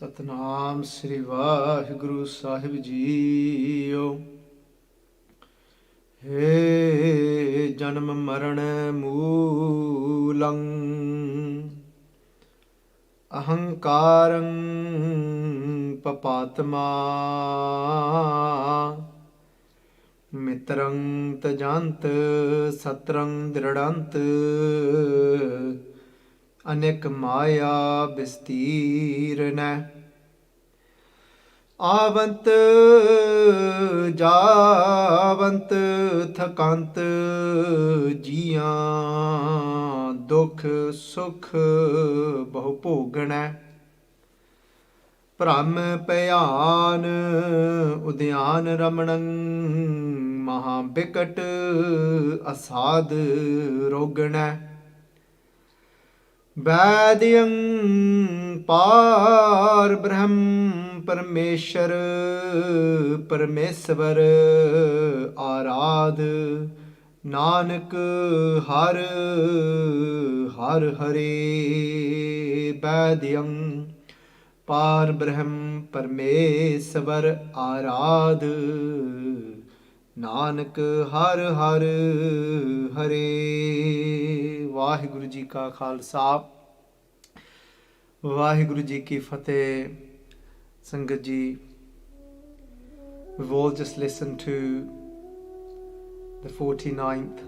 ਸਤਨਾਮ ਸ੍ਰੀ ਵਾਹਿਗੁਰੂ ਸਾਹਿਬ JIO. ਹੇ ਜਨਮ ਮਰਨ ਮੂਲੰ ਅਹੰਕਾਰੰ ਪਪਾਤਮਾ ਮਿਤਰੰ ਤਜੰਤ ਸਤਰੰ ਦ੍ਰਿੜੰਤ ਅਨੇਕ ਮਾਇਆ ਬਿਸਤੀਰਨੈ ਆਵੰਤ ਜਾਵੰਤ ਥਕੰਤ ਜੀਆਂ ਦੁਖ ਸੁਖ ਬਹੁ ਭੋਗਣੈ ਭ੍ਰਮ ਭਿਆਨ ਉਦਿਆਨ ਰਮਣੰ ਮਹਾ ਬਿਕਟ ਅਸਾਧ ਰੋਗਣੈ ਵੈਦਯੰ ਪਾਰ ਬ੍ਰਹਮ ਪਰਮੇਸ਼ਰ ਪਰਮੇਸ਼ਵਰ ਆਰਾਧ ਨਾਨਕ ਹਰ ਹਰ ਹਰੇ ਵੈਦਯੰ ਪਾਰ ਬ੍ਰਹਮ ਪਰਮੇਸ਼ਵਰ ਆਰਾਧ ਨਾਨਕ ਹਰ ਹਰ ਹਰੇ। ਵਾਹਿਗੁਰੂ ਜੀ ਕਾ ਖਾਲਸਾ ਵਾਹਿਗੁਰੂ ਜੀ ਕੀ ਫਤਿਹ। ਸੰਗਤ ਜੀ, we've all just listened to the 49th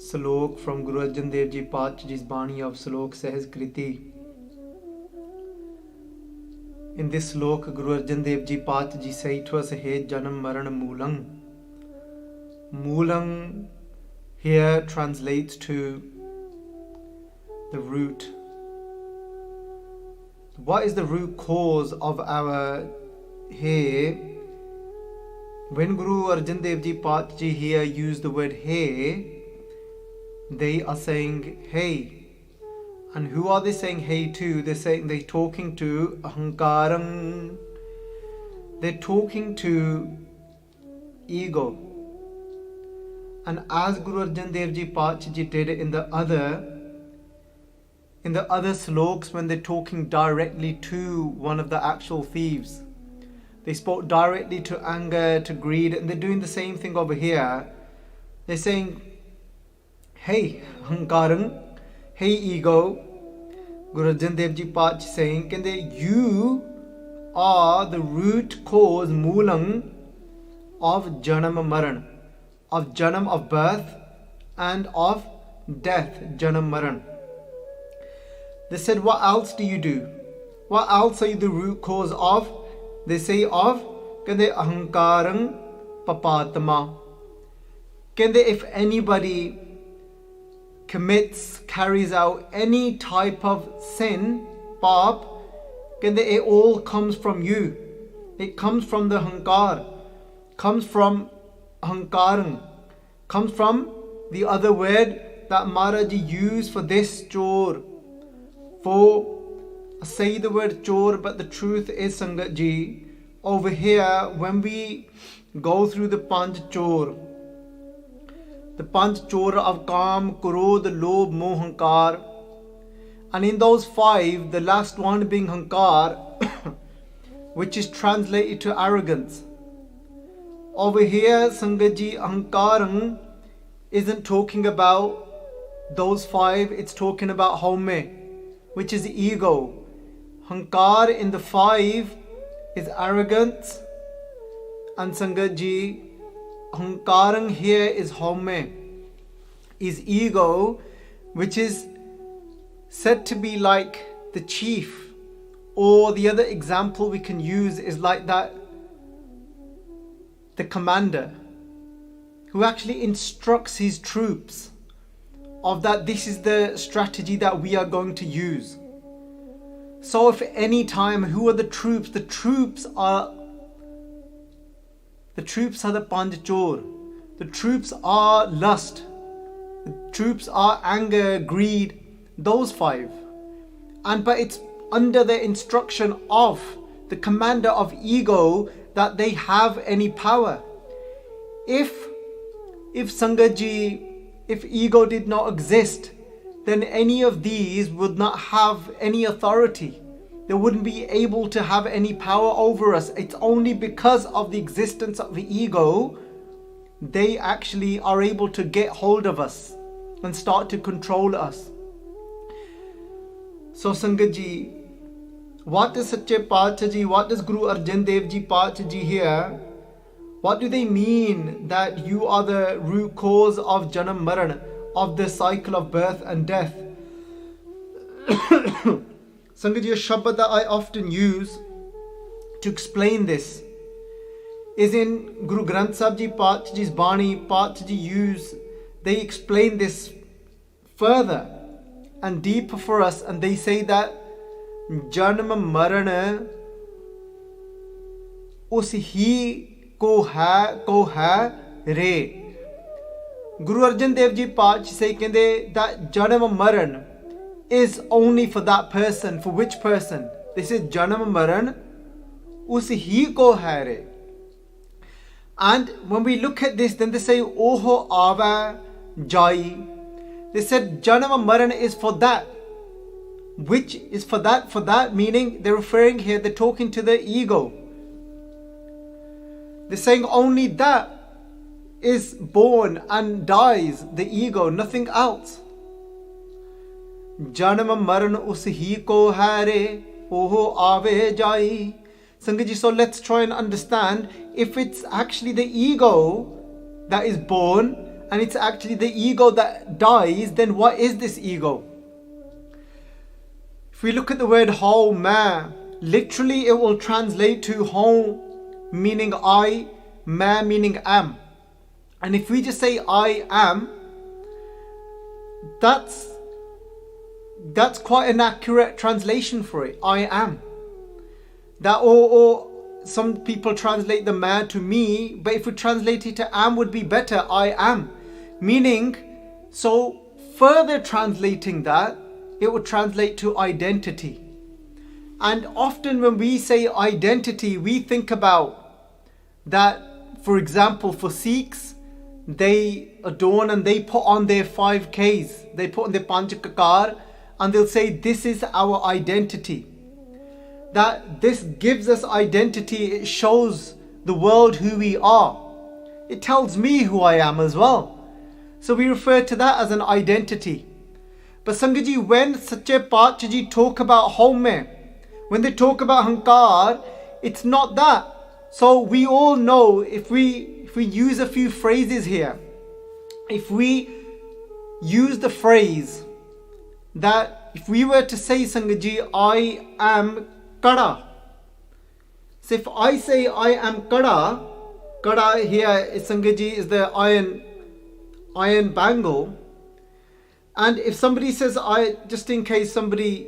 Salok from Guru Arjun Dev Ji Paatshahji's Bani of Salok Sehaskriti. In this slok, Guru Arjan Dev Ji Paatshahji say to us, He janam maran moolang. Moolang here translates to the root. What is the root cause of our hair? When Guru Arjan Dev Ji Paatshahji here use the word hair, they are saying hey. And who are they saying hey to? They're talking to ahankaram. They're talking to ego. And as Guru Arjan Dev Ji Paatshahji did in the other sloks, when they're talking directly to one of the actual thieves, they spoke directly to anger, to greed, and they're doing the same thing over here. They're saying, hey ahankaram, hey ego. Guru Arjan Dev Ji Paatshahji saying, you are the root cause, moolang, of janam maran, of janam of birth and of death, janam maran. They said, what else do you do? What else are you the root cause of? They say of, ahankarang papatma. If anybody carries out any type of sin, paap, it all comes from you. It comes from the hankar, comes from hankaran, comes from the other word that Maharaji used for this chor. For I say the word chor, but the truth is, Sangat Ji, over here when we go through the Panch Chor, the Panch Chor of Kam, Krodh, Lobh, Moh, Hankar. And in those five, the last one being Hankar, which is translated to arrogance. Over here, Sangat Ji, Hankaram isn't talking about those five, it's talking about Haume, which is ego. Hankar in the five is arrogance. And Sangat Ji, Hankarang here is home, is ego, which is said to be like the chief. Or the other example we can use is like that, the commander who actually instructs his troops of that this is the strategy that we are going to use. So if any time, who are the troops? The troops are the Panch Chor. The troops are lust. The troops are anger, greed, those five. But it's under the instruction of the commander of ego that they have any power. If Sangat Ji, if ego did not exist, then any of these would not have any authority. they wouldn't be able to have any power over us. It's only because of the existence of the ego they actually are able to get hold of us and start to control us. So Sangat Ji, what is Sache Paatshah Ji, what does Guru Arjun Dev Ji Paatshah Ji here, what do they mean that you are the root cause of janam maran, of the cycle of birth and death? Sangat Ji, a shabad that I often use to explain this is in Guru Granth Sahib Ji Paatshah Ji's Bani. Paatshah Ji they explain this further and deeper for us, and they say that janam maran us hi ko hai re. Guru Arjan Dev Ji Paatshah say that janam maran is only for that person. For which person? This is janam maran us hi ko hai re. And when we look at this, then they say oho ava jai. They said janam maran is for that. Which is for that meaning they're referring here, they're talking to the ego. They're saying only that is born and dies, the ego, nothing else. Janam maran us hi ko hai re, oho ave jai. Sangat Ji, so let's try and understand, if it's actually the ego that is born and it's actually the ego that dies, then what is this ego? If we look at the word ho ma, literally it will translate to ho meaning I, ma meaning am. And if we just say I am, that's quite an accurate translation for it. I am. That or some people translate the man to me, but if we translate it to am would be better. I am. Meaning, so further translating that, it would translate to identity. And often when we say identity, we think about that, for example, for Sikhs, they adorn and they put on their 5Ks, they put on their Panchakakar, and they'll say this is our identity. That this gives us identity, it shows the world who we are. It tells me who I am as well. So we refer to that as an identity. But Sangat Ji, when Sache Paatshah Ji talk about home, when they talk about hankar, it's not that. So we all know, if we use a few phrases here, if we use the phrase that if we were to say, Sangat Ji, I am Kada. So if I say I am Kada here, Sangat Ji, is the iron bangle. And if somebody says just in case somebody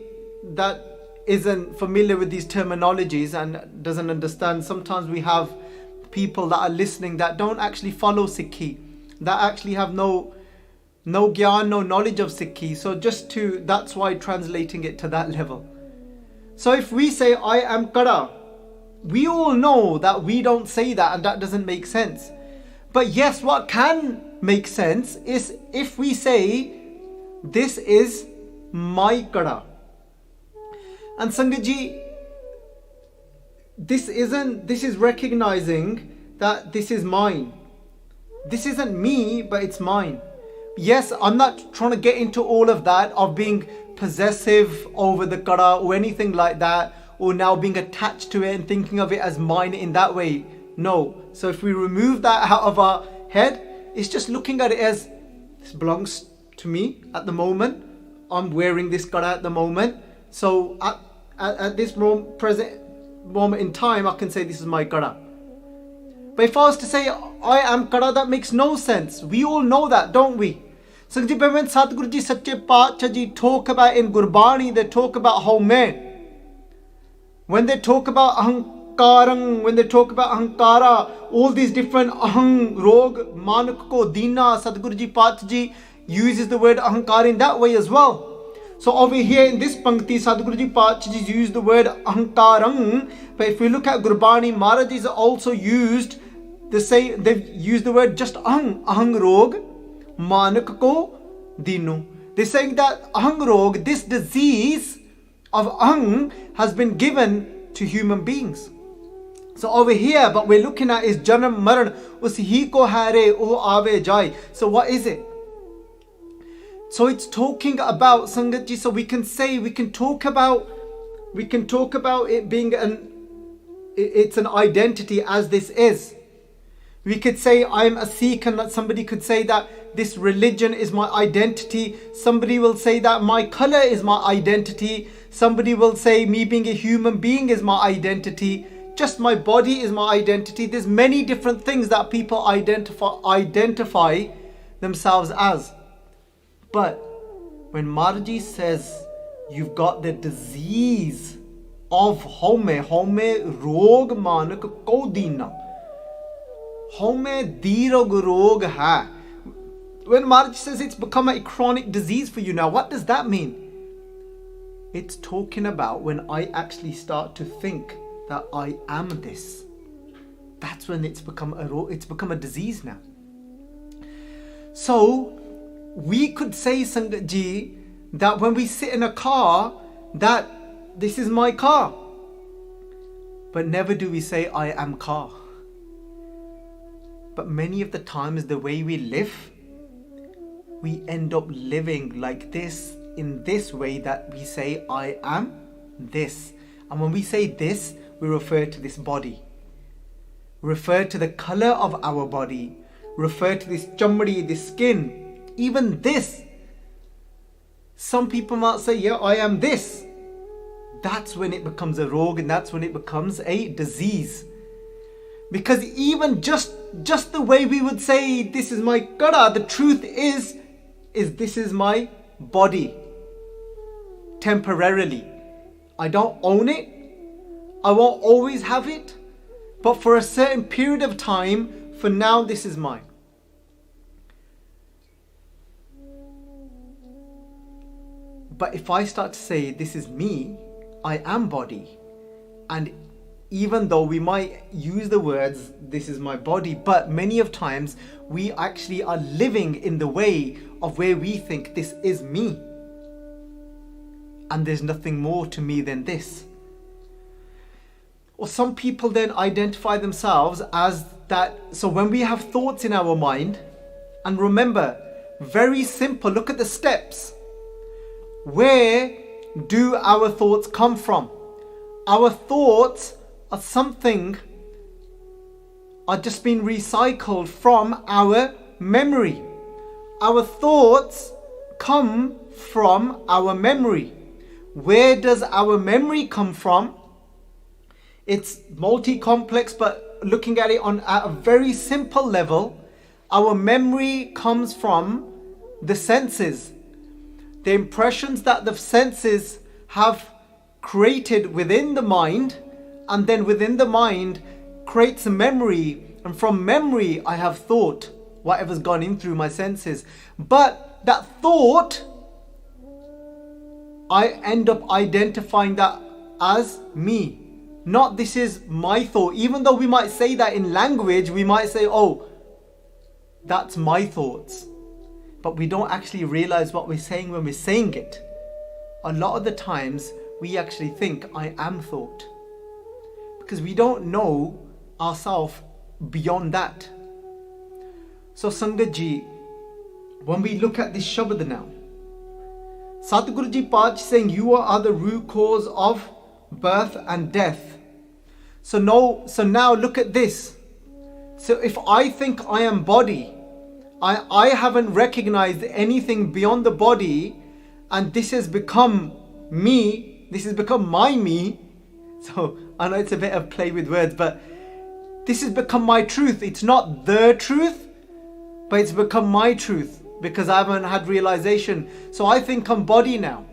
that isn't familiar with these terminologies and doesn't understand, sometimes we have people that are listening that don't actually follow Sikhi, that actually have no gyan, no knowledge of Sikhi. So that's why translating it to that level. So if we say I am Kada, we all know that we don't say that and that doesn't make sense. But yes, what can make sense is if we say this is my Kada. And Sangat Ji, this is recognizing that this is mine. This isn't me, but it's mine. Yes, I'm not trying to get into all of that of being possessive over the Kada or anything like that, or now being attached to it and thinking of it as mine in that way. No. So if we remove that out of our head, it's just looking at it as this belongs to me at the moment. I'm wearing this Kada at the moment. So at this present moment in time, I can say this is my Kada. But if I was to say I am Kada, that makes no sense. We all know that, don't we? So when Sadhguru Ji Sache Paatshah Ji talk about in Gurbani, they talk about home. When they talk about ahankarang, when they talk about ahankara, all these different ahang, rog, manak ko, dina, Sadhguru Ji Paatshah Ji uses the word ahankar in that way as well. So over here in this pankti, Sadhguru Ji Paatshah Ji used the word ahankarang. But if we look at Gurbani, Maharajis also used the same, they've used the word just ahang rog, manak ko dinu. They're saying that ahang rog, this disease of ahang has been given to human beings. So over here, but we're looking at is janam maran, us hi ko hare oh aave jai. So what is it? So it's talking about Sangat ji. So we can talk about it being it's an identity as this is. We could say I'm a Sikh, and somebody could say that this religion is my identity. Somebody will say that my color is my identity. Somebody will say me being a human being is my identity. Just my body is my identity. There's many different things that people identify themselves as. But when Marji says you've got the disease of home rog manak ko dina, home dirog rog hai. When Marji says it's become a chronic disease for you now, what does that mean? It's talking about when I actually start to think that I am this. That's when it's become a disease now. So we could say, Sangat ji, that when we sit in a car, that this is my car. But never do we say, I am car. But many of the times, the way we live, we end up living like this, in this way that we say, I am this. And when we say this, we refer to this body. Refer to the color of our body. Refer to this chamdi, this skin. Even this. Some people might say, yeah, I am this. That's when it becomes a rog, and that's when it becomes a disease. Because even just the way we would say, this is my gara, the truth is this is my body. Temporarily. I don't own it. I won't always have it. But for a certain period of time, for now, this is mine. But if I start to say, this is me, I am body. And even though we might use the words, this is my body, but many of times we actually are living in the way of where we think this is me. And there's nothing more to me than this. Or some people then identify themselves as that. So when we have thoughts in our mind, and remember, very simple, look at the steps. Where do our thoughts come from? Our thoughts are just being recycled from our memory. Our thoughts come from our memory. Where does our memory come from? It's multi-complex, but looking at it at a very simple level, our memory comes from the senses. The impressions that the senses have created within the mind, and then within the mind creates a memory, and from memory I have thought, whatever's gone in through my senses. But that thought, I end up identifying that as me. Not this is my thought. Even though we might say that in language, we might say, oh, that's my thoughts. But we don't actually realize what we're saying when we're saying it. A lot of the times, we actually think, I am thought. Because we don't know ourselves beyond that. So Sangat ji, when we look at this Shabad now, Satguru Ji Pach saying, you are the root cause of birth and death. So now look at this. So if I think I am body, I haven't recognized anything beyond the body, and this has become me, this has become my me. So I know it's a bit of play with words, but this has become my truth. It's not the truth, but it's become my truth because I haven't had realization. So I think I'm body now.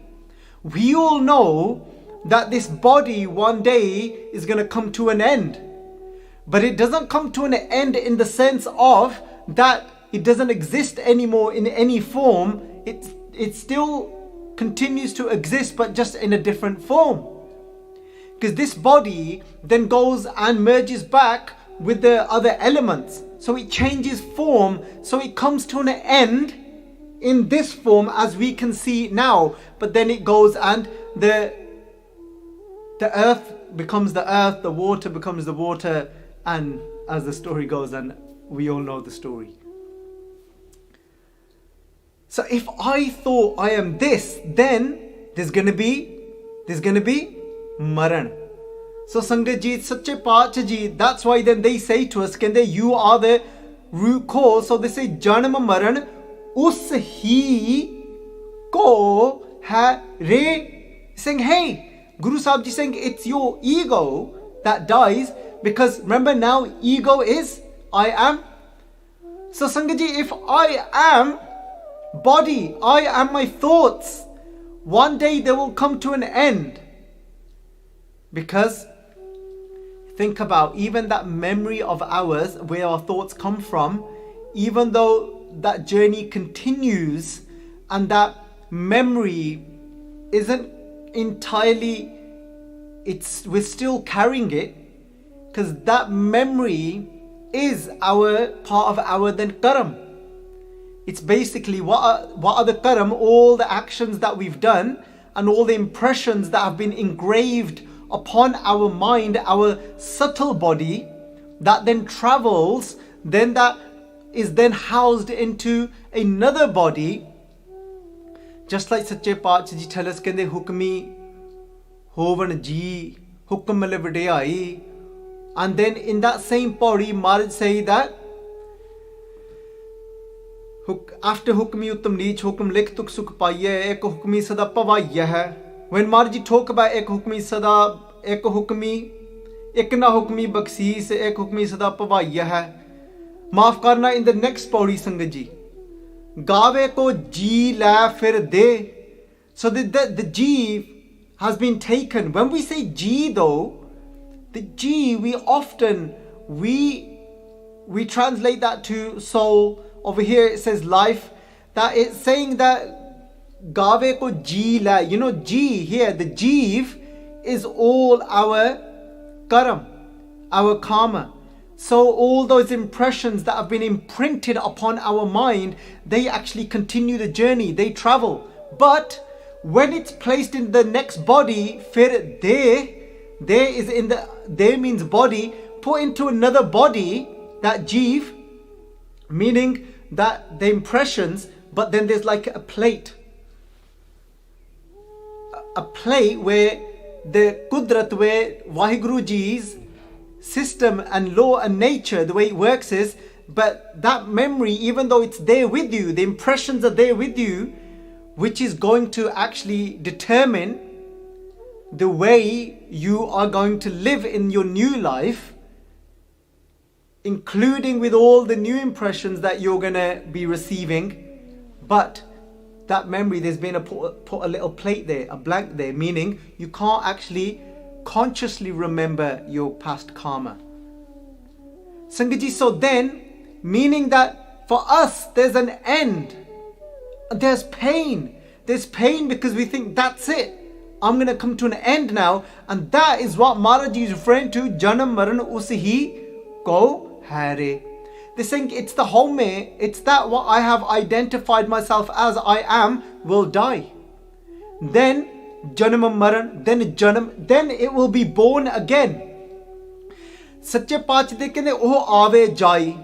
We all know that this body one day is going to come to an end. But it doesn't come to an end in the sense of that it doesn't exist anymore in any form. It still continues to exist, but just in a different form. Because this body then goes and merges back with the other elements. So it changes form. So it comes to an end in this form as we can see now. But then it goes and the the earth becomes the earth, the water becomes the water, and as the story goes, and we all know the story. So if I thought I am this, then there's gonna be maran. So Sangat Ji, Sache Paatshah Ji, that's why then they say to us, kende, you are the root cause. So they say janam maran us hi ko hai re. Saying, hey, Guru Sahib Ji saying it's your ego that dies, because remember now ego is I am. So Sangat Ji, if I am body, I am my thoughts, one day they will come to an end. Because think about even that memory of ours where our thoughts come from, even though that journey continues and that memory isn't entirely, we're still carrying it, because that memory is our part of our then karam. It's basically what are the karam, all the actions that we've done and all the impressions that have been engraved upon our mind, our subtle body, that then travels, then that is then housed into another body. Just like Sache Paatshah Ji tell us, kende hukmi hovan ji, hukm male vadayai. And then in that same pori, Maharaj say that after hukmi uttam neech, hukum likh tuk sukh paiye, ek hukmi sada pavaiya hai. When Maharaj Ji talk about ek hukmi sada, ek hukmi, ek na hukmi baksis, ek hukmi sada pavaiya hai. Maaf karna, in the next pauri Sangat Ji, gaave ko ji la fir de. So the ji has been taken. When we say ji though, the ji, we often we translate that to soul. Over here it says life. That it's saying that gaave ko ji la. You know, ji here, the jeev is all our karam, our karma. So all those impressions that have been imprinted upon our mind, they actually continue the journey, they travel. But when it's placed in the next body, fir there is in the, there means body, put into another body, that jeev, meaning that the impressions, but then there's like a plate where the Kudrat, where Vaheguru Ji's system and law and nature, the way it works is, but that memory, even though it's there with you, the impressions are there with you, which is going to actually determine the way you are going to live in your new life, including with all the new impressions that you're going to be receiving. But that memory, there's been put a little plate there, a blank there, meaning you can't actually consciously remember your past karma. Sangat Ji, so then, meaning that for us there's an end, there's pain because we think that's it, I'm going to come to an end now, and that is what Maharaj Ji is referring to, janam maran usahi ko hare. They're saying it's the home, it's that what I have identified myself as I am will die. Then janam maran, then janam, then it will be born again. Sache Paatshah Ji kehne oh aave jai.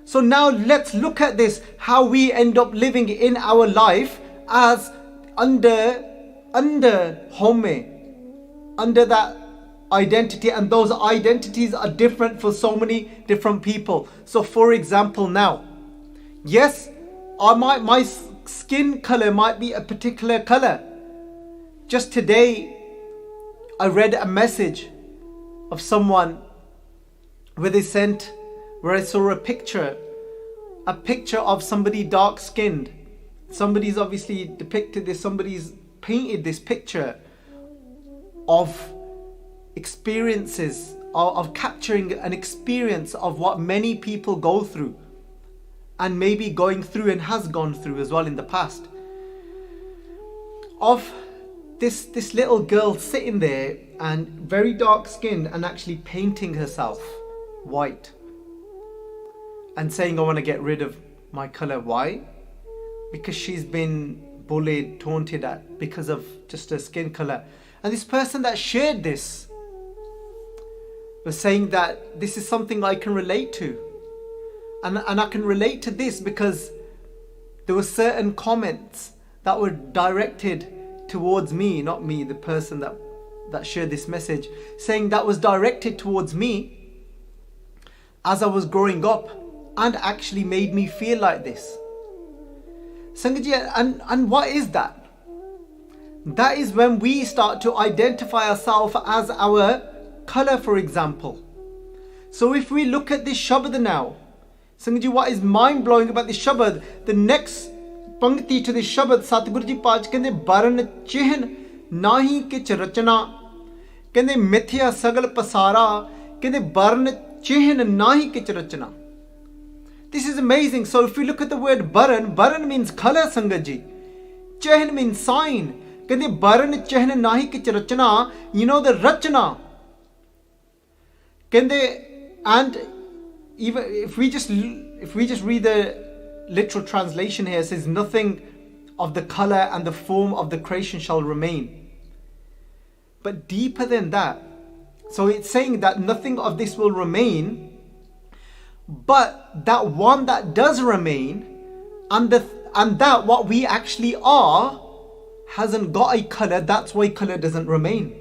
So now let's look at this, how we end up living in our life as under home, under that identity, and those identities are different for so many different people. So for example now, yes, my skin color might be a particular color. Just today I read a message of someone where I saw a picture of somebody dark skinned. Somebody's obviously depicted this, somebody's painted this picture of experiences, of capturing an experience of what many people go through, and maybe going through and has gone through as well in the past, of this little girl sitting there and very dark skinned and actually painting herself white and saying, I want to get rid of my color. Why? Because she's been bullied, taunted at because of just her skin color. And this person that shared this was saying that this is something I can relate to. And I can relate to this because there were certain comments that were directed towards me, not me, the person that shared this message, saying that was directed towards me as I was growing up and actually made me feel like this. Sangaji, and what is that? That is when we start to identify ourselves as our colour, for example. So if we look at this shabad now, Sangaji, what is mind-blowing about this shabad, the next पंक्ति to this shabad, Satguru Ji Paach कहंदे बारन चिहन नाही किच रचना, कहंदे मिथ्या सगल पसारा, कहंदे बारन चिहन नाही किच रचना. This is amazing. So if we look at the word baran means color, Sangat Ji. Chehn means sign. कहंदे बारन चहन नाही किच रचना, you know the rachana. कहंदे, and even if we just read the literal translation here, it says nothing of the color and the form of the creation shall remain. But deeper than that, so it's saying that nothing of this will remain, but that one that does remain, and that what we actually are hasn't got a color. That's why color doesn't remain.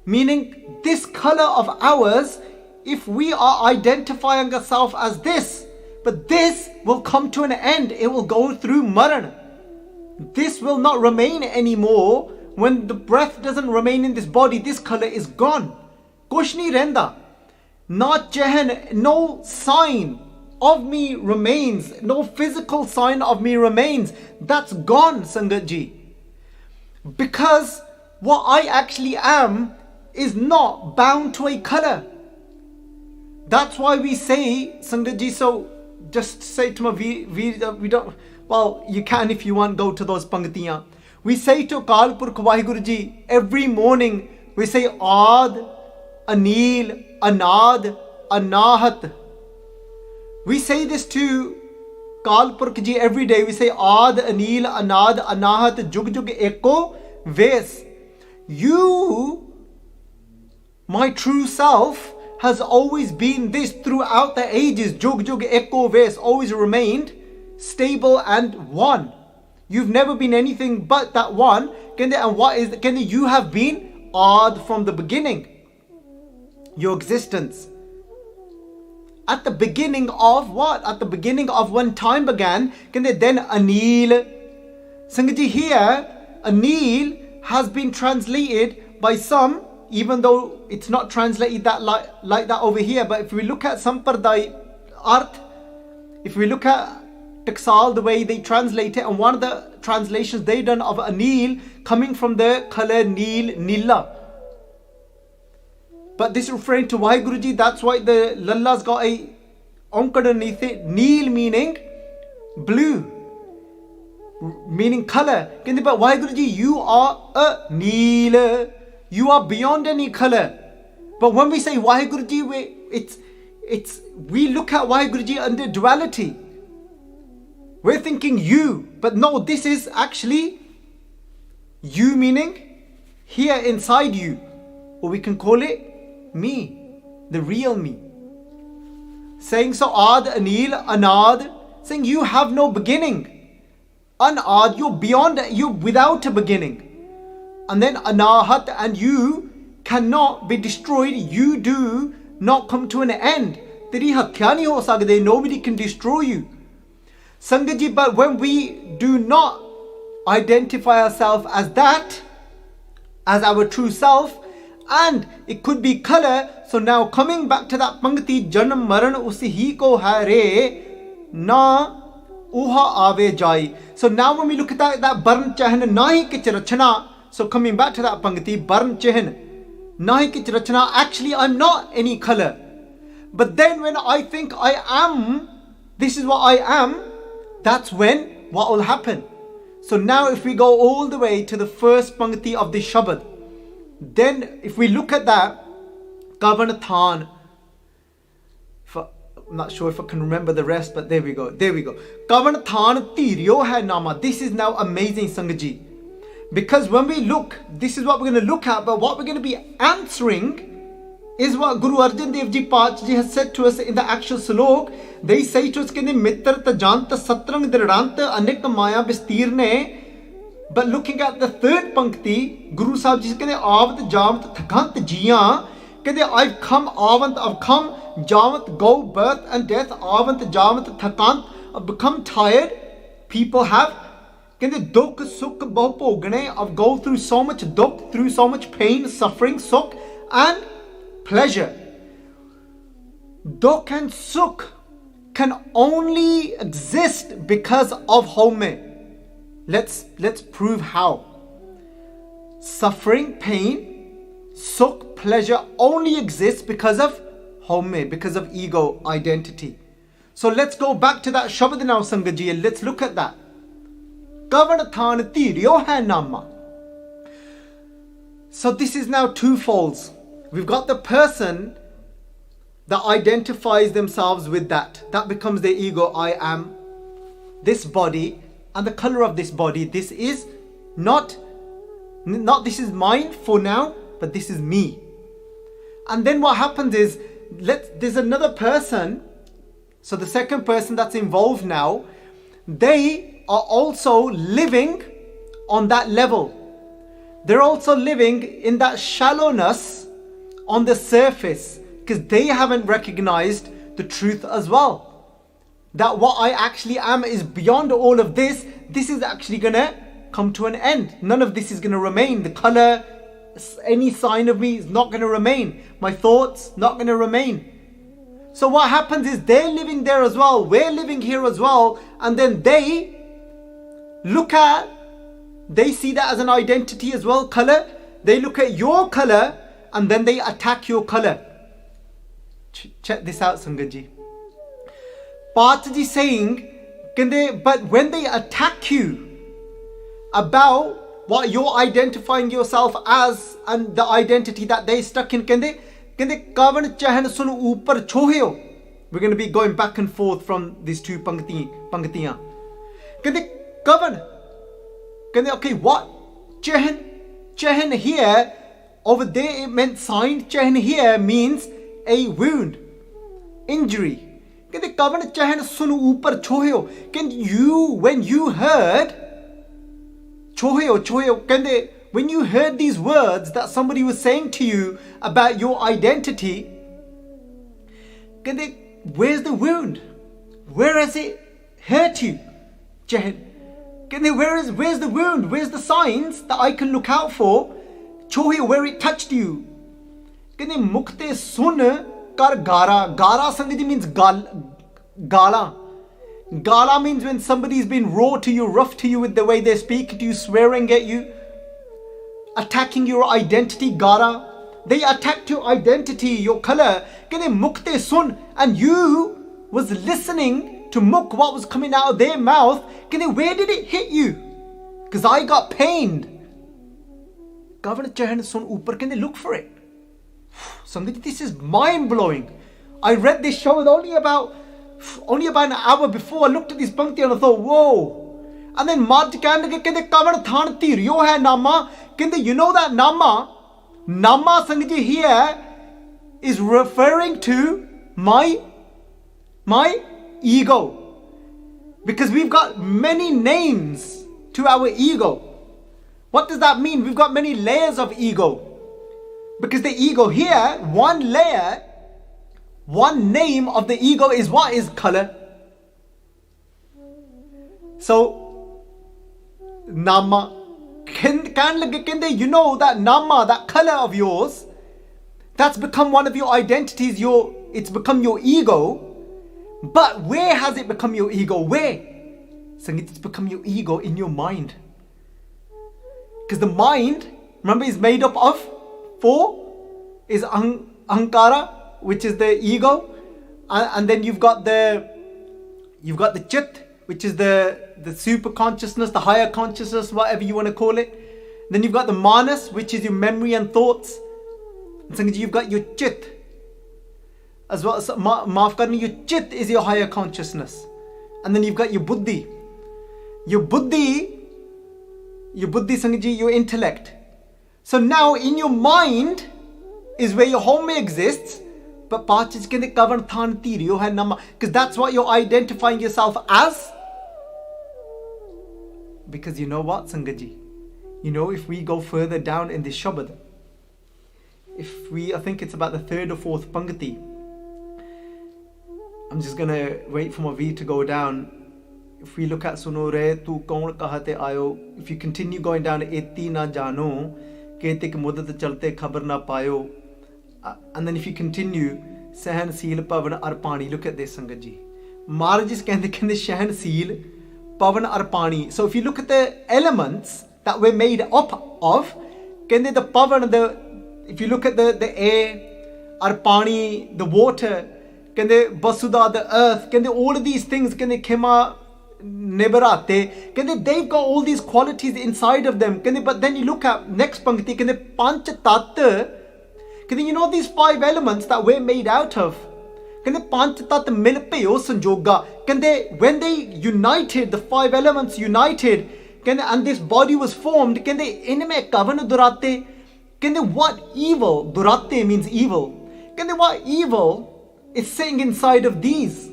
Meaning this color of ours, if we are identifying ourselves as this, but this will come to an end. It will go through maran. This will not remain anymore. When the breath doesn't remain in this body, this color is gone. Kuch nahi rehanda. Not chehn, no sign of me remains. No physical sign of me remains. That's gone, Sangat Ji. Because what I actually am is not bound to a color. That's why we say, Sangat Ji, so just say to my we don't, well, you can if you want, go to those pangtiyan. We say to Akal Purkh Waheguru Ji every morning, we say Aad, Anil, Anad, Anahat. We say this to Akal Purkh Ji every day. We say Aad, Anil, Anad, Anahat, Jug Jug Eko Ves. You, my true self, has always been this throughout the ages. Jug Jug Eko Ves, always remained stable and one. You've never been anything but that one. And what is, you have been odd from the beginning. Your existence. At the beginning of what? At the beginning of when time began. Then Anil. Sangat Ji, here Anil has been translated by some, even though it's not translated that like that over here. But if we look at Sampradaya Arth, if we look at Taksal, the way they translate it, and one of the translations they done of Anil coming from the color Neel, Nila. But this is referring to Waheguru Ji. That's why the Lalla's got a onkar underneath it. Neel meaning blue, meaning color. But Waheguru Ji, you are a Neel. You are beyond any color. But when we say Waheguru Ji, we look at Waheguru Ji under duality. We're thinking you, but no, this is actually you, meaning here inside you. Or we can call it me, the real me. Saying so Ad, Anil, Anad, saying you have no beginning. Anad, you're beyond, you're without a beginning. And then Anahat, and you cannot be destroyed. You do not come to an end. Nobody can destroy you. Sangat Ji, but when we do not identify ourselves as that, as our true self, and it could be color. So now coming back to that pangti, janam maran usi hi ko hai re, na uha ave jai. So now when we look at that barn chahn nahi kich rachana. So coming back to that pangti, barn chahn nahi kich rachana. Actually, I'm not any color. But then when I think I am, this is what I am, that's when what will happen. So now if we go all the way to the first pangti of the Shabad, then if we look at that, Kavan Than, I'm not sure if I can remember the rest, but there we go. Kavan Than Tiryo hai nama. This is now amazing, Sangat Ji. Because when we look, this is what we're going to look at, but what we're going to be answering is what Guru Arjun Dev Ji Pach Ji has said to us in the actual Salok. They say to us, Mittar tajant satrang dridant anik maya bistirne. But looking at the third pankti, Guru Sahib Ji says, Avat javat thakant jiyan. I've come, Avant, I've come, Javat, go, birth and death, Avant, Javat, Thakant, I've become tired. People have, Dukh, Sukh, Bahupogane, I've gone through so much Dukh, through so much pain, suffering, Sukh, and pleasure. Dukh and Sukh can only exist because of Home. Let's prove how. Suffering, pain, Sukh, pleasure only exists because of Home, because of ego, identity. So let's go back to that Shabad now, Sangaji, and let's look at that. Kavan than tiryo hai nama. So this is now two folds. We've got the person that identifies themselves with that. That becomes their ego. I am this body and the color of this body. This is not this is mine for now, but this is me. And then what happens is, there's another person. So the second person that's involved now, they are also living on that level. They're also living in that shallowness on the surface, because they haven't recognized the truth as well. That what I actually am is beyond all of this. This is actually gonna come to an end. None of this is gonna remain. The color, any sign of me is not going to remain. My thoughts, not going to remain. So what happens is they're living there as well. We're living here as well. And then they see that as an identity as well, color. They look at your color and then they attack your color. Check this out, Sangaji. Patji saying, but when they attack you about what you're identifying yourself as and the identity that they stuck in, we're going to be going back and forth from these two panktiyan. Okay, what? Chehen here, over there it meant sign. Chehen here means a wound, injury. When you heard when you heard these words that somebody was saying to you about your identity, where's the wound? Where has it hurt you? Where's the wound? Where's the signs that I can look out for? Where it touched you? Mukte sun kar gara. Gara Sangaji means gala. Gala means when somebody's been raw to you, rough to you with the way they speak to you, swearing at you, attacking your identity. Gara, they attacked your identity, your color. Mukte sun, and you was listening to muk, what was coming out of their mouth. Where did it hit you? Because I got pained. Governor Chahan sun upar, can they look for it? Sangaji, this is mind blowing. I read this show only about an hour before. I looked at this pankti and I thought, whoa. And then Maj kende kavan than tiryo hai nama. You know that nama Sangaji here is referring to my ego. Because we've got many names to our ego. What does that mean? We've got many layers of ego. Because the ego here, one layer, one name of the ego is what? Is color. So, nama. You know that nama, that color of yours, that's become one of your identities. It's become your ego. But where has it become your ego? Where? Sangeet, it's become your ego in your mind. Because the mind, remember, is made up of four. Is ahankara, which is the ego, and then you've got the chit, which is the super consciousness, the higher consciousness, whatever you want to call it. Then you've got the manas, which is your memory and thoughts. And Sangaji, you've got your chit as well. So, maaf karni, your chit is your higher consciousness, and then you've got your buddhi. Your buddhi, Sangaji, your intellect. So now in your mind, is where your home exists. But Pachis kende kavan than tiriyo hai nama, because that's what you're identifying yourself as. Because you know what, Sangaji? You know, if we go further down in this Shabad, I think it's about the third or fourth Pangati. I'm just gonna wait for my V to go down. If we look at Suno re tu kaun kahate ayo, if you continue going down, eti na jano, kehte ki mudat chalte khabar na payo. And then if you continue, Sahan Seal Pavan Arpani, look at this, Sangaji. Marajis kende Shahan Seal Pavan Arpani. So if you look at the elements that we're made up of, kende the Pavan, if you look at the air, Arpani, the water, kende Basuda, the earth, kende all of these things, kende Kema Nebarate, kende they've got all these qualities inside of them. Kende, but then you look at next Pangti, kende Pancha Tatta. Because you know these 5 elements that we're made out of. When they united, the 5 elements united, and this body was formed, what evil, durate means evil. What evil is sitting inside of these?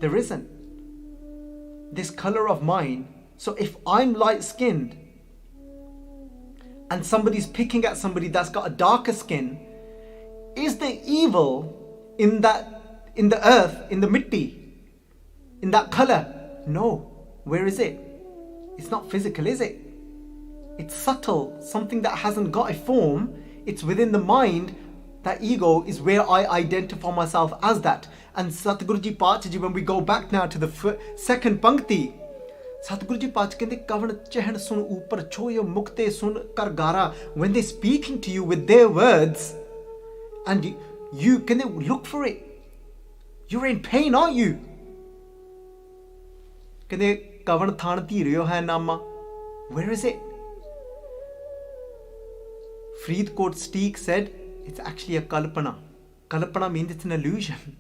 There isn't. This color of mine. So if I'm light skinned, and somebody's picking at somebody that's got a darker skin, is the evil in the earth, in the mitti, in that color? No. Where is it? It's not physical, is it? It's subtle, something that hasn't got a form. It's within the mind. That ego is where I identify myself as that. And Satguruji Pachaji, when we go back now to the second Pankti, Satguruji Pach kende kavan chehn sun upar choyo mukte sun kar gara. When they're speaking to you with their words, and you can look for it. You're in pain, aren't you? Kende kavan than tiriyo hai nama. Where is it? Friedkot Steek said it's actually a kalpana. Kalpana means it's an illusion.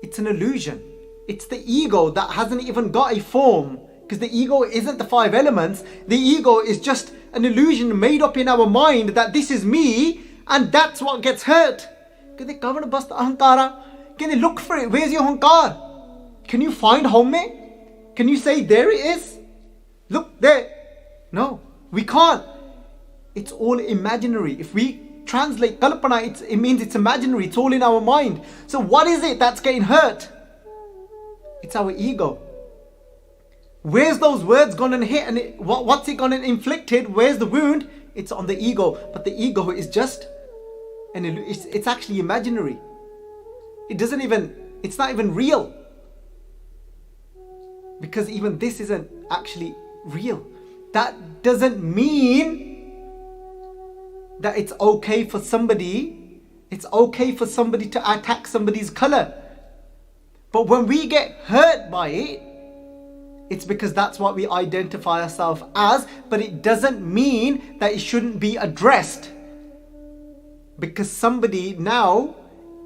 It's an illusion. It's the ego that hasn't even got a form. Because the ego isn't the 5 elements. The ego is just an illusion made up in our mind that this is me, and that's what gets hurt. Can they look for it? Where's your hankar? Can you find home? Can you say there it is? Look there. No, we can't. It's all imaginary. If we translate kalpana, it means it's imaginary. It's all in our mind. So what is it that's getting hurt? It's our ego. Where's those words gonna hit, and what's it gonna inflicted? Where's the wound? It's on the ego. But the ego is just it's actually imaginary. It's not even real. Because even this isn't actually real. That doesn't mean that it's okay for somebody to attack somebody's color. But when we get hurt by it, it's because that's what we identify ourselves as, but it doesn't mean that it shouldn't be addressed. Because somebody now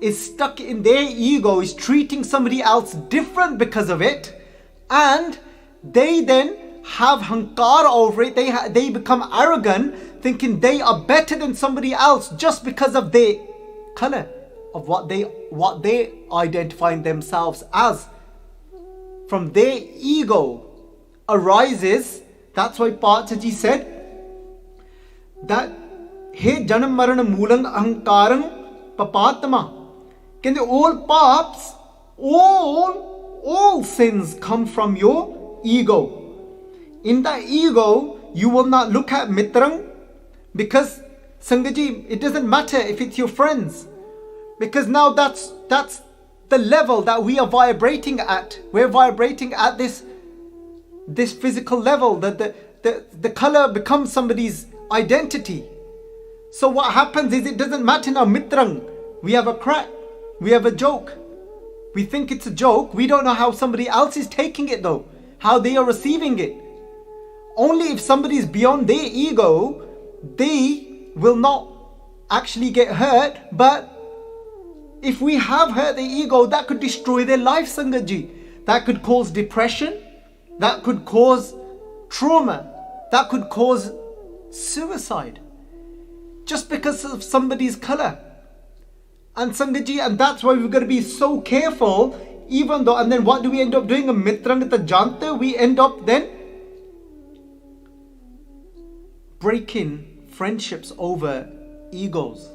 is stuck in their ego, is treating somebody else different because of it, and they then have hankar over it. They become arrogant, thinking they are better than somebody else just because of their color, of what they identifying themselves as. From their ego arises. That's why Pachaji said that he janam maran moolang ahankaram papatama. Can the all paps, all sins come from your ego. In that ego, you will not look at mitrang, because Sangaji, it doesn't matter if it's your friends, because now that's the level that we are vibrating at. We're vibrating at this physical level, that the color becomes somebody's identity. So what happens is, it doesn't matter now mitrang. We have a crack, we have a joke. We think it's a joke. We don't know how somebody else is taking it though, how they are receiving it. Only if somebody is beyond their ego, they will not actually get hurt. But if we have hurt their ego, that could destroy their life, Sangaji. That could cause depression. That could cause trauma. That could cause suicide. just because of somebody's color. And Sangat Ji, and that's why we've got to be so careful, even though, and then what do we end up doing? We end up then breaking friendships over egos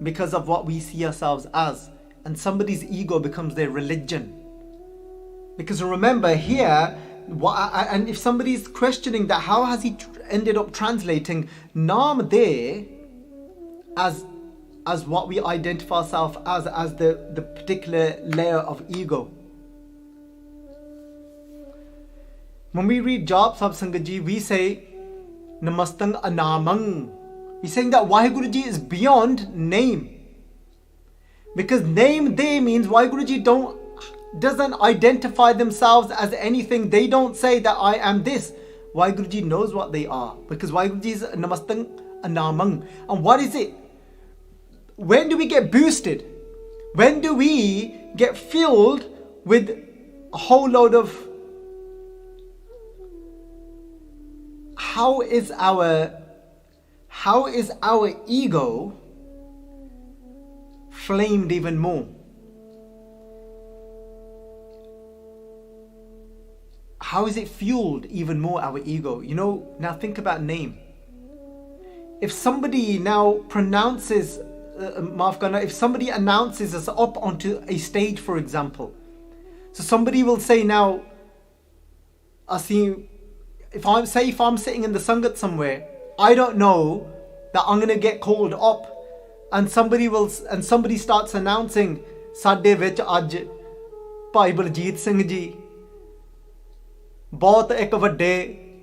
because of what we see ourselves as. And somebody's ego becomes their religion. Because remember here, and if somebody's questioning that, how has he ended up translating naam there as what we identify ourselves as the particular layer of ego? When we read Jap Sahib Sangat Ji, we say Namastang Anamang. We're saying that Waheguru Ji is beyond name. Because name there means Waheguru Ji doesn't identify themselves as anything. They don't say that I am this. Waheguru Ji knows what they are. Because Waheguru Ji is Namastang Anamang. And what is it? When do we get boosted? When do we get filled with a whole load of... How is our ego flamed even more? How is it fueled even more, our ego? You know, now think about name. If somebody now pronounces, if somebody announces us up onto a stage, for example, so somebody will say now, if I'm sitting in the Sangat somewhere, I don't know that I'm going to get called up, and somebody starts announcing, Sadde vich aj Bhai Baljit Singh Ji बहुत एक वड्डे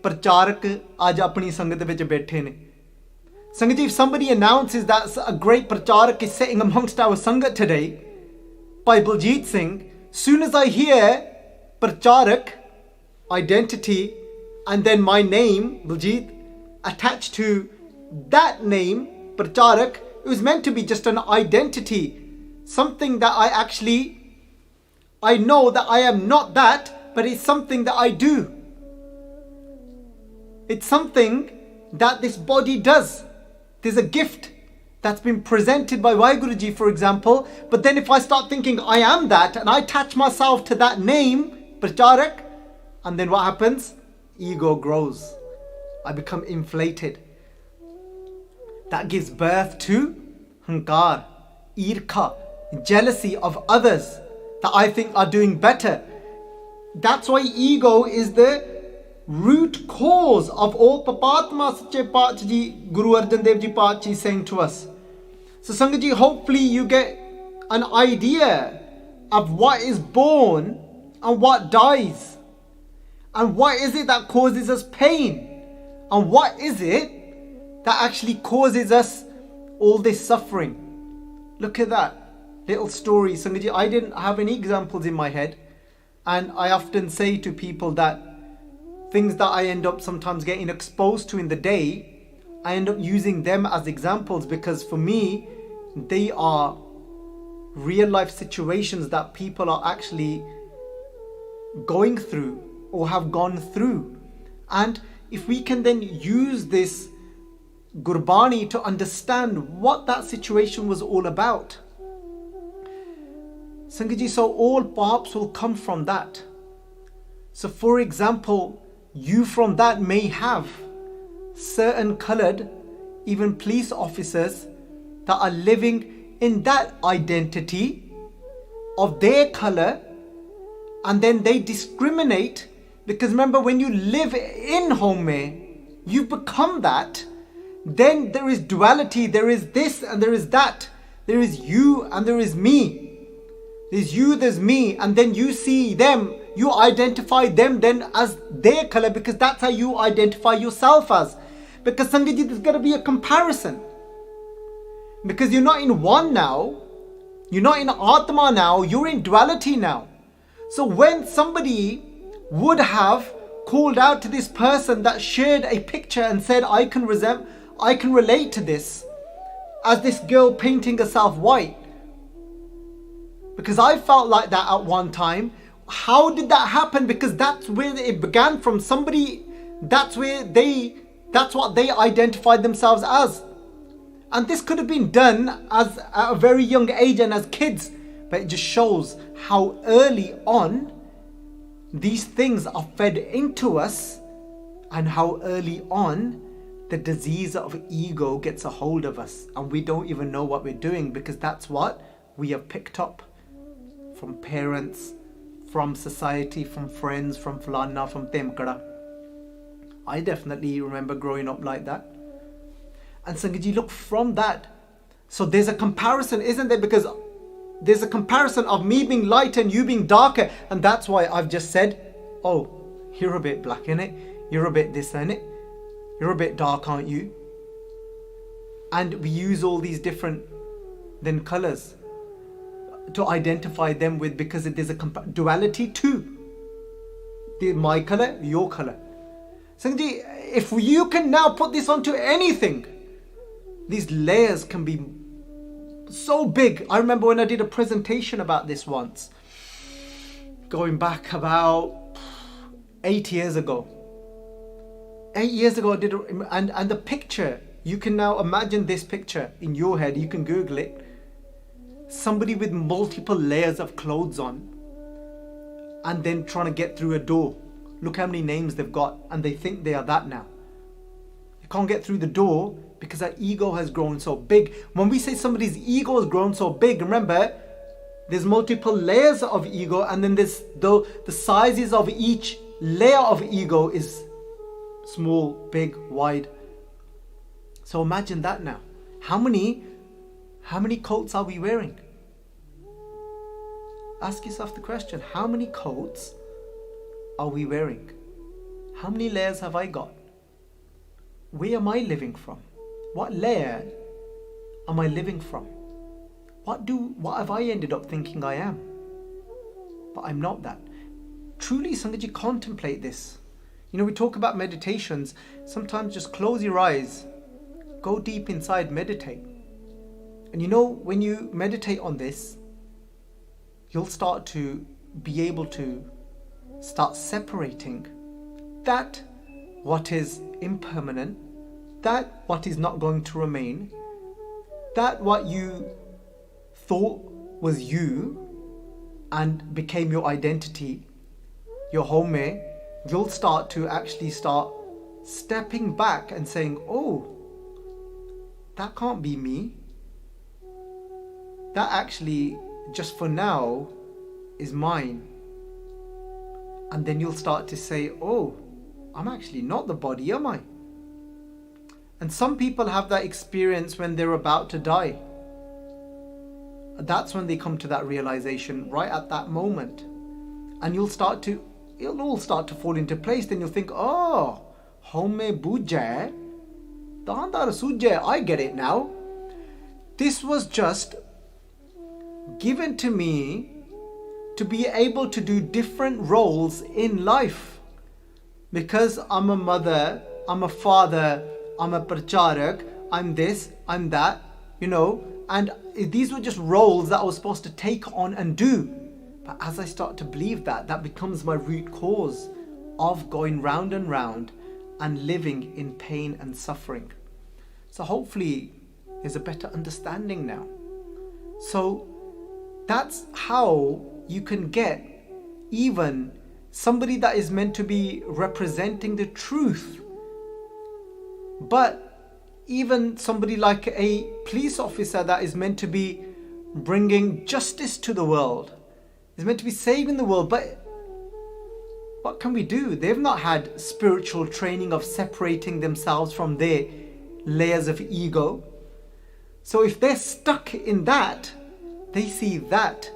प्रचारक आज अपनी संगत विच बैठे ने. Sangat Ji, if somebody announces that a great pracharak is sitting amongst our Sangat today, Bhai Baljit Singh, soon as I hear pracharak, identity, and then my name, Baljit, attached to that name, pracharak, it was meant to be just an identity. Something that I know that I am not that, but it's something that I do. It's something that this body does. There's a gift that's been presented by Waheguru Ji, for example. But then if I start thinking I am that, and I attach myself to that name, pracharak, and then what happens? Ego grows. I become inflated. That gives birth to hankar, irkha, jealousy of others that I think are doing better. That's why ego is the root cause of all Papatma Sache Paatsh Ji, Guru Arjun Dev Ji Paatsh Ji saying to us. So Sangat Ji, hopefully you get an idea of what is born and what dies. And what is it that causes us pain? And what is it that actually causes us all this suffering? Look at that little story. Sangat Ji, I didn't have any examples in my head. And I often say to people that things that I end up sometimes getting exposed to in the day, I end up using them as examples because for me, they are real life situations that people are actually going through or have gone through. And if we can then use this Gurbani to understand what that situation was all about. Sangat Ji, so all paps will come from that. So for example, you from that may have certain coloured, even police officers that are living in that identity of their colour, and then they discriminate, because remember, when you live in home, you become that. Then there is duality, there is this and there is that. There is you and there is me. There's you, there's me, and then you see them, you identify them then as their colour, because that's how you identify yourself as. Because Sangat Ji, there's got to be a comparison. Because you're not in one now, you're not in Atma now, you're in duality now. So when somebody would have called out to this person that shared a picture and said, I can relate to this, as this girl painting herself white, because I felt like that at one time. How did that happen? Because that's where it began from. Somebody, that's where they That's what they identified themselves as. And this could have been done as at a very young age and as kids. But it just shows how early on these things are fed into us, and how early on the disease of ego gets a hold of us, and we don't even know what we're doing, because that's what we have picked up from parents, from society, from friends, from Fulana, from Temkada. I definitely remember growing up like that. And Sangaji, look, from that, so there's a comparison, isn't there? Because there's a comparison of me being light and you being darker, and that's why I've just said, oh, you're a bit black, innit? You're a bit this, innit? You're a bit dark, aren't you? And we use all these different then colors to identify them with, because there's a duality too. My color, your color. Sangaji, if you can now put this onto anything, these layers can be so big. I remember when I did a presentation about this once, going back about 8 years ago. 8 years ago I did and the picture, you can now imagine this picture in your head, you can Google it. Somebody with multiple layers of clothes on, and then trying to get through a door. Look how many names they've got, and they think they are that now. You can't get through the door because our ego has grown so big. When we say somebody's ego has grown so big, remember, there's multiple layers of ego, and then there's the sizes of each layer of ego is small, big, wide. So imagine that now. How many coats are we wearing? Ask yourself the question, how many coats are we wearing? How many layers have I got? Where am I living from? What layer am I living from? What have I ended up thinking I am? But I'm not that. Truly, Sangaji, contemplate this. You know, we talk about meditations. Sometimes just close your eyes, go deep inside, meditate. And you know, when you meditate on this, you'll start to be able to start separating that what is impermanent, that what is not going to remain, that what you thought was you and became your identity, your home. You'll start to actually start stepping back and saying, oh, that can't be me. That actually, just for now, is mine. And then you'll start to say, oh, I'm actually not the body, am I? And some people have that experience when they're about to die. That's when they come to that realization, right at that moment. And it'll all start to fall into place. Then you'll think, oh, home bujja, dandar sujja, I get it now. This was just given to me to be able to do different roles in life. Because I'm a mother, I'm a father, I'm a pracharak, I'm this, I'm that, you know. And these were just roles that I was supposed to take on and do. But as I start to believe that becomes my root cause of going round and round and living in pain and suffering. So hopefully there's a better understanding now. So that's how you can get even somebody that is meant to be representing the truth. But even somebody like a police officer that is meant to be bringing justice to the world, is meant to be saving the world, but what can we do? They've not had spiritual training of separating themselves from their layers of ego. So if they're stuck in that, they see that.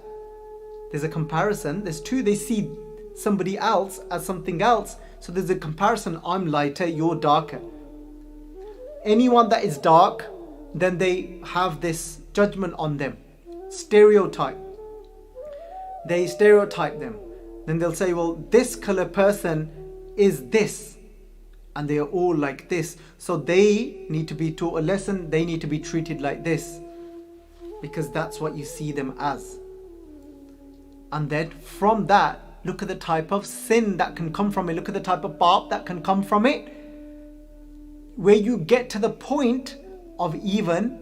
There's a comparison. There's two. They see somebody else as something else. So there's a comparison. I'm lighter, you're darker. Anyone that is dark, then they have this judgment on them. Stereotype. They stereotype them. Then they'll say, well, this color person is this. And they are all like this. So they need to be taught a lesson. They need to be treated like this. Because that's what you see them as. And then from that, look at the type of sin that can come from it. Look at the type of paap that can come from it. where you get to the point of even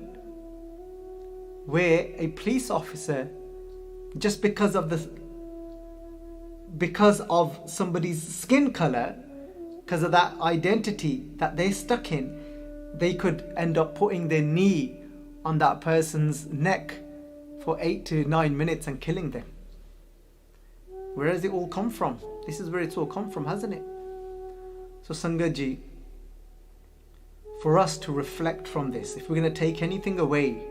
where a police officer, just because of somebody's skin color, because of that identity that they're stuck in, they could end up putting their knee on that person's neck for 8 to 9 minutes and killing them. Where has it all come from? This is where it's all come from, hasn't it? So Sangat Ji, for us to reflect from this, if we're going to take anything away,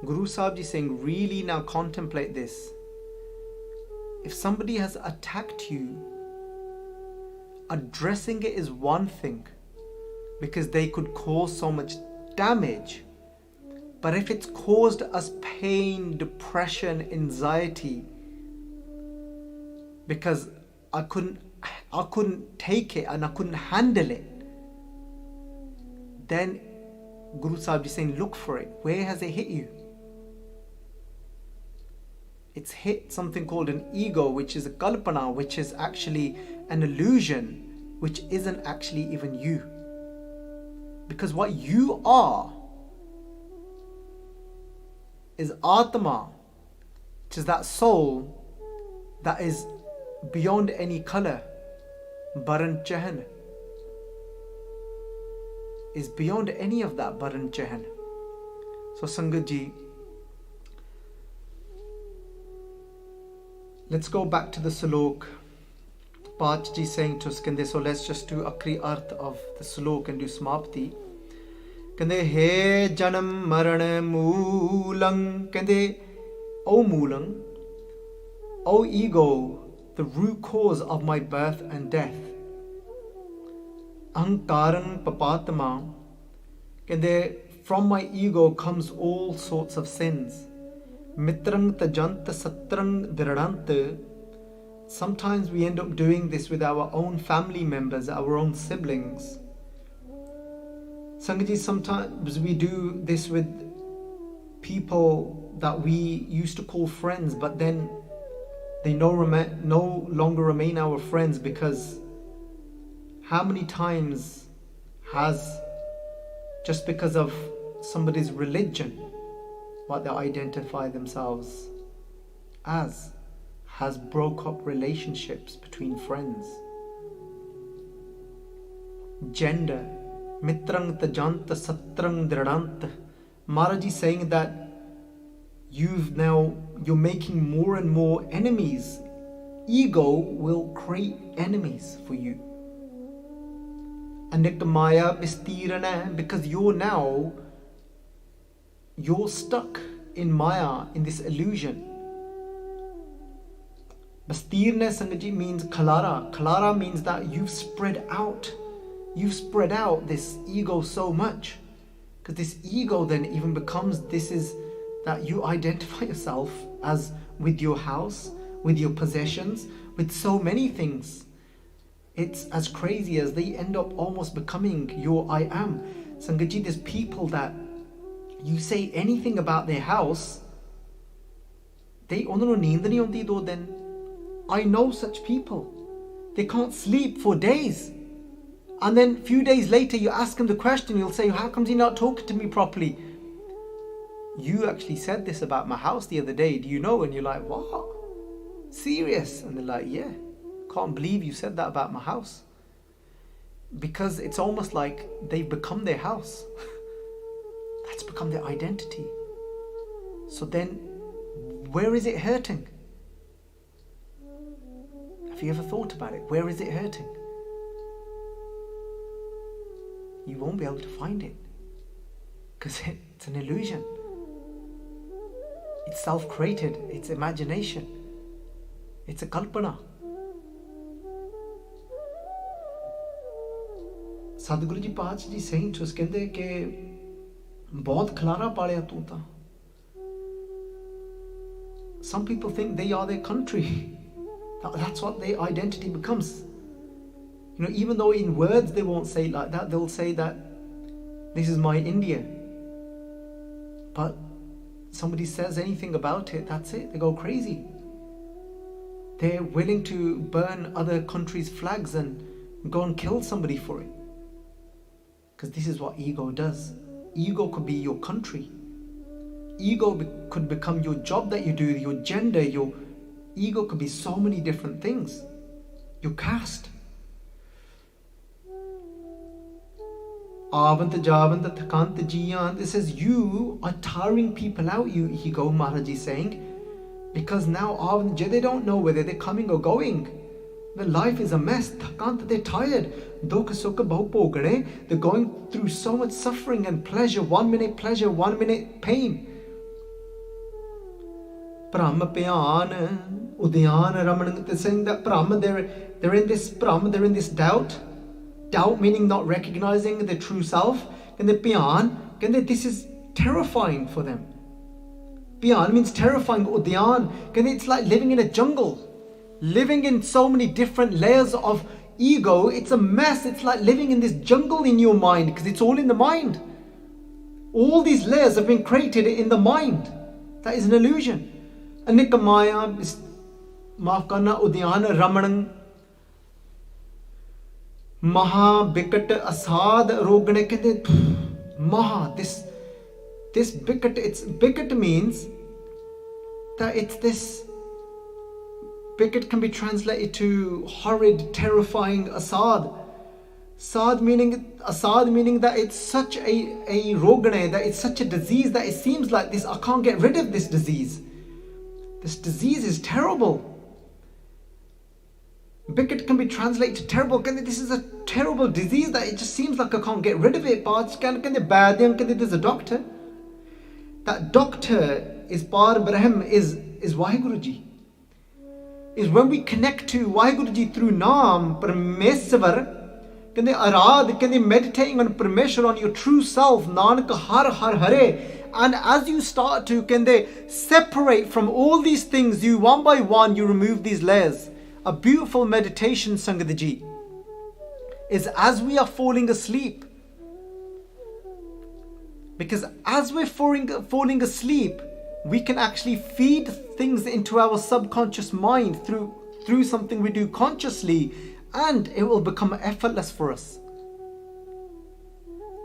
Guru Sahib Ji saying, really now contemplate this. If somebody has attacked you, addressing it is one thing, because they could cause so much damage. But if it's caused us pain, depression, anxiety, because I couldn't take it and I couldn't handle it, then Guru Sahib is saying, look for it. Where has it hit you? It's hit something called an ego, which is a kalpana, which is actually an illusion, which isn't actually even you. Because what you are is Atma, which is that soul that is beyond any color. Baran Chahan is beyond any of that. Baran Chahan. So Sangat Ji, let's go back to the Salok. Pach Ji saying to us, Kende, so let's just do Akri Arth of the Salok and do Samapti. Kende, He janam maran moolang. Kende, O moolang, O ego, the root cause of my birth and death. Ahankaran papatama. Kende, from my ego comes all sorts of sins. Mitrang tajant satrang dradant. Sometimes we end up doing this with our own family members, our own siblings. Sangat Ji, sometimes we do this with people that we used to call friends, but then they no longer remain our friends, because how many times has, just because of somebody's religion, what they identify themselves as, has broke up relationships between friends. Gender, mitrang tajant satrang dradant. Maharaj is saying that you're making more and more enemies. Ego will create enemies for you. Anik maya bistirana, because you're stuck in Maya, in this illusion. Bastirna Sangaji means Kalara. Kalara means that you've spread out this ego so much. Because this ego then even becomes, this is that you identify yourself as with your house, with your possessions, with so many things. It's as crazy as they end up almost becoming your I am. Sangaji, there's people that you say anything about their house, they onno neend nahi aunਦੀ 2 din. I know such people. They can't sleep for days. And then a few days later you ask them the question, you'll say, how comes he not talking to me properly? You actually said this about my house the other day, do you know? And you're like, what? Serious? And they're like, yeah, can't believe you said that about my house. Because it's almost like they've become their house. That's become their identity. So then, where is it hurting? Have you ever thought about it? Where is it hurting? You won't be able to find it. Because it's an illusion. It's self-created. It's imagination. It's a kalpana. Sadhguru Ji Pach Ji saying to us, kende ke bahut khalara palaya tu ta. Some people think they are their country. That's what their identity becomes. You know, even though in words they won't say it like that, they'll say that this is my India. But somebody says anything about it, that's it. They go crazy. They're willing to burn other countries' flags and go and kill somebody for it. Because this is what ego does. Ego could be your country. Ego could become your job that you do, your gender, your ego could be so many different things. Your caste. Avant javant thakant jiyan. It says you are tiring people out, you ego, Maharaj is saying. Because now they don't know whether they're coming or going. Their life is a mess. Thakant, they're tired. They're going through so much suffering and pleasure. 1 minute pleasure, 1 minute pain. Brahma Pyan, Udyan, Raman, they're saying that Brahma, they're in this Brahma, they're in this doubt. Doubt meaning not recognizing the true self. And the Pyan, this is terrifying for them. Pyan means terrifying. Udyan, it's like living in a jungle. Living in so many different layers of ego. It's a mess. It's like living in this jungle in your mind, because it's all in the mind. All these layers have been created in the mind. That is an illusion. Anikamaya is Mahkana Udyana Ramanang Maha Bikat Asad Rogane Maha. This Bikat, Bikat means that it's this. Bikat can be translated to horrid, terrifying Asad. Asad meaning that it's such a rogane, that it's such a disease that it seems like this. I can't get rid of this disease. This disease is terrible. Bikat can be translated to terrible. This is a terrible disease that it just seems like I can't get rid of it. But there's a doctor. That doctor is Par Braham, is Vaheguru Ji. Is when we connect to Vaheguru Ji through Naam, Parmeswar, meditating on Parmeshwar, on your true self, Nanak Har Har Hare. And as you start to separate from all these things, you one by one, you remove these layers. A beautiful meditation, Sangat Ji, is as we are falling asleep. Because as we're falling asleep, we can actually feed things into our subconscious mind through something we do consciously, and it will become effortless for us.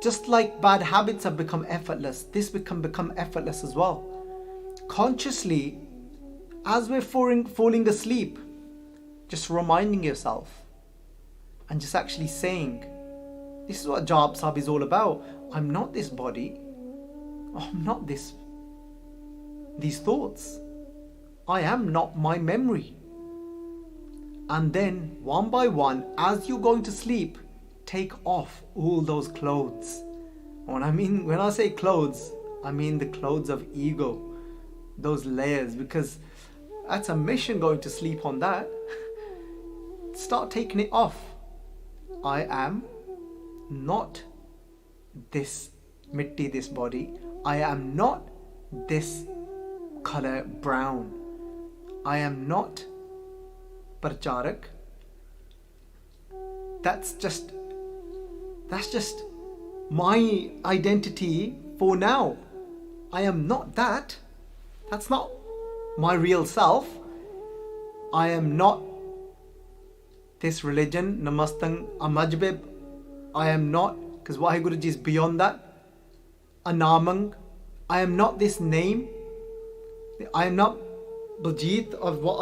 Just like bad habits have become effortless, this can become effortless as well. Consciously, as we're falling asleep, just reminding yourself and just actually saying, this is what Jap Sahib is all about. I'm not this body. I'm not these thoughts. I am not my memory. And then one by one, as you're going to sleep, take off all those clothes. When I say clothes, I mean the clothes of ego, those layers, because that's a mission going to sleep on that. Start taking it off. I am not this mitti, this body. I am not this color brown. I am not Parcharak. That's just my identity for now. I am not that. That's not my real self. I am not this religion, Namastang Amajbib. I am not, because Vaheguru Ji is beyond that. Anamang. I am not this name. I am not Baljit of what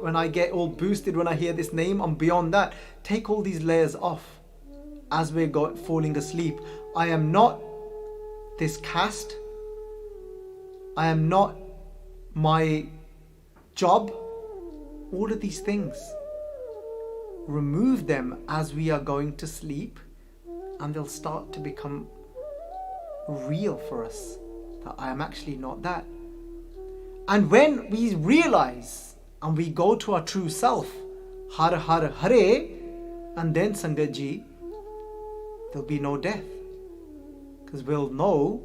when I get all boosted when I hear this name. I'm beyond that. Take all these layers off as we're falling asleep. I am not this caste. I am not my job. All of these things. Remove them as we are going to sleep, and they'll start to become real for us. That I am actually not that. And when we realize and we go to our true self, Har Har Hare, and then Sangat Ji, there'll be no death. Because we'll know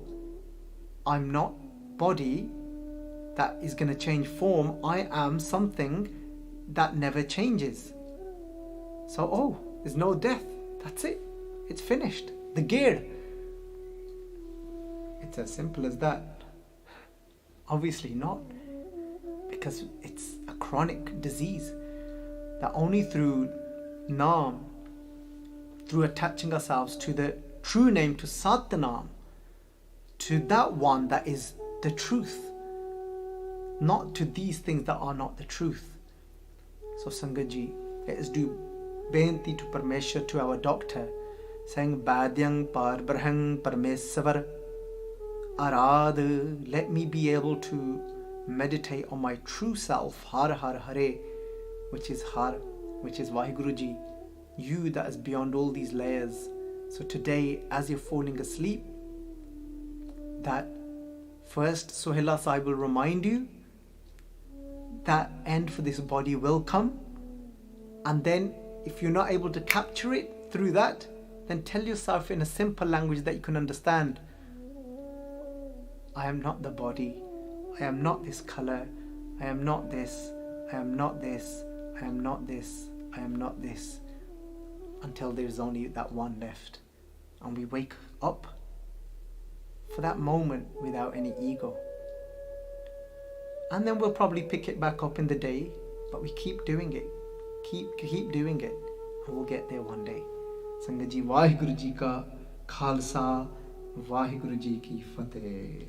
I'm not body that is going to change form. I am something that never changes. So, there's no death. That's it. It's finished. The gear. It's as simple as that. Obviously not. Because it's a chronic disease that only through Naam, through attaching ourselves to the true name, to Satnam, to that one that is the truth, not to these things that are not the truth. So Sangat Ji, let us do benti to Parmeshwar, to our doctor, saying Badyang Parbrahang Parmeswar Arad, let me be able to meditate on my true self, Har Har Hare, which is Vaheguru Ji, you that is beyond all these layers. So today, as you're falling asleep, that first Sohila Sahib will remind you that end for this body will come, and then if you're not able to capture it through that, then tell yourself in a simple language that you can understand, I am not the body, I am not this color, I am not this, I am not this, I am not this, I am not this, until there's only that one left. And we wake up for that moment without any ego. And then we'll probably pick it back up in the day, but we keep doing it, keep doing it, and we'll get there one day. Sangat Ji, Vaheguru Ji ka Khalsa, Vaheguru Ji ki Fateh.